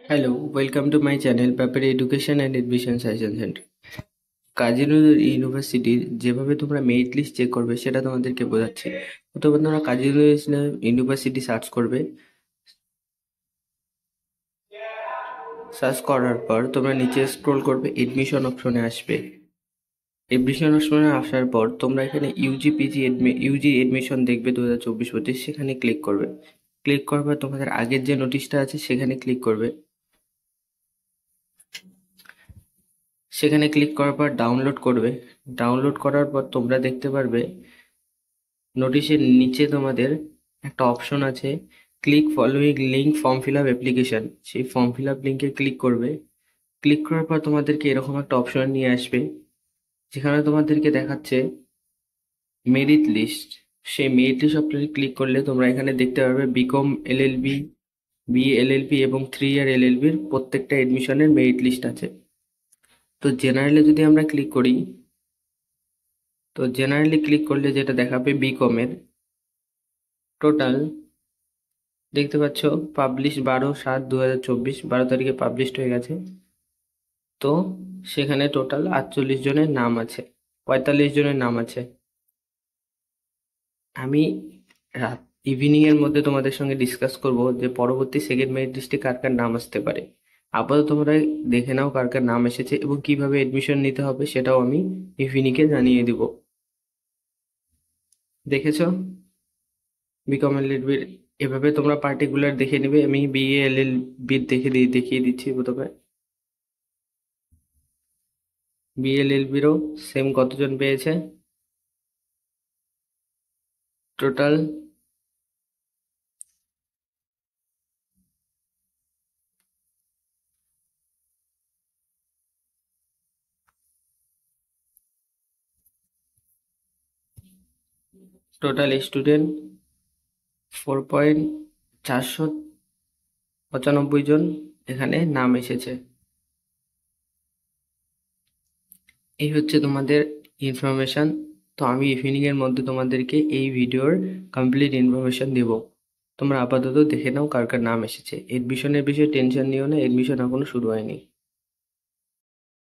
Hello, welcome to my channel Paper Education and Admission Session Center. Kazi Nazrul ইউনিভার্সিটির যেভাবে তোমরা merit list check করবে সেটা তোমাদেরকে বোঝাচ্ছি। প্রথমে তোমরা কাজী নজরুল ইসলাম ইউনিভার্সিটি সার্চ করবে। সার্চ করার পর তোমরা নিচে স্ক্রল করবে, এডমিশন অপশনে আসবে। এডমিশন অপশনে আসার পর তোমরা এখানে ইউজি এডমিশন দেখবে 2024-25, সেখানে ক্লিক করবে। ক্লিক করার পর তোমাদের আগের যে নোটিশটা আছে সেখানে ক্লিক করবে। সেখানে ক্লিক করার পর ডাউনলোড করবে। ডাউনলোড করার পর তোমরা দেখতে পারবে নোটিশের নিচে তোমাদের একটা অপশন আছে, click following link form fill up application. সেই ফর্ম ফিল আপ লিঙ্কে ক্লিক করবে। ক্লিক করার পর তোমাদেরকে এরকম একটা অপশন নিয়ে আসবে, যেখানে তোমাদেরকে দেখাচ্ছে মেরিট লিস্ট। সেই মেরিট লিস্ট অপশনে ক্লিক করলে তোমরা এখানে দেখতে পারবে বিকম এলএলবি, বিএ এলএলবি এবং 3 ইয়ার এলএলবির প্রত্যেকটা এডমিশনের মেরিট লিস্ট আছে। তো জেনারেলে যদি আমরা ক্লিক করি, তো জেনারেলি ক্লিক করলে যেটা দেখাবে বিকমের টোটাল দেখতে পাচ্ছ পাবলিশ 12/7/2024, 12 তারিখে পাবলিশড হয়ে গেছে। তো সেখানে টোটাল 48 জনের নাম আছে, 45 জনের নাম আছে। আমি রাত ইভিনিং এর মধ্যে তোমাদের সঙ্গে ডিসকাস করব যে পরবর্তী সেকেন্ড মেরিট লিস্টে কার কার নাম আসতে পারে। আপাতত তোমরা দেখে নাও কার কার নাম এসেছে এবং কিভাবে এডমিশন নিতে হবে সেটাও আমি ইভিনিং এ জানিয়ে দিব। দেখেছো বিকম এলএলবির এভাবে তোমরা পার্টিকুলার দেখে নেবে। আমি বিএ এলএলবি দেখিয়ে দিচ্ছি। প্রথমে বিএলএলবিরও সেম কতজন পেয়েছে, টোটাল স্টুডেন্ট 4.495 জন এখানে নাম এসেছে। এই হচ্ছে তোমাদের ইনফরমেশন। তো আমি ইভিনিং এর মধ্যে তোমাদেরকে এই ভিডিওর কমপ্লিট ইনফরমেশন দেব। তোমরা আপাতত দেখে নাও কার কার নাম এসেছে। এডমিশনের বিষয়ে টেনশন নিও না, এডমিশন এখনো শুরু হয়নি।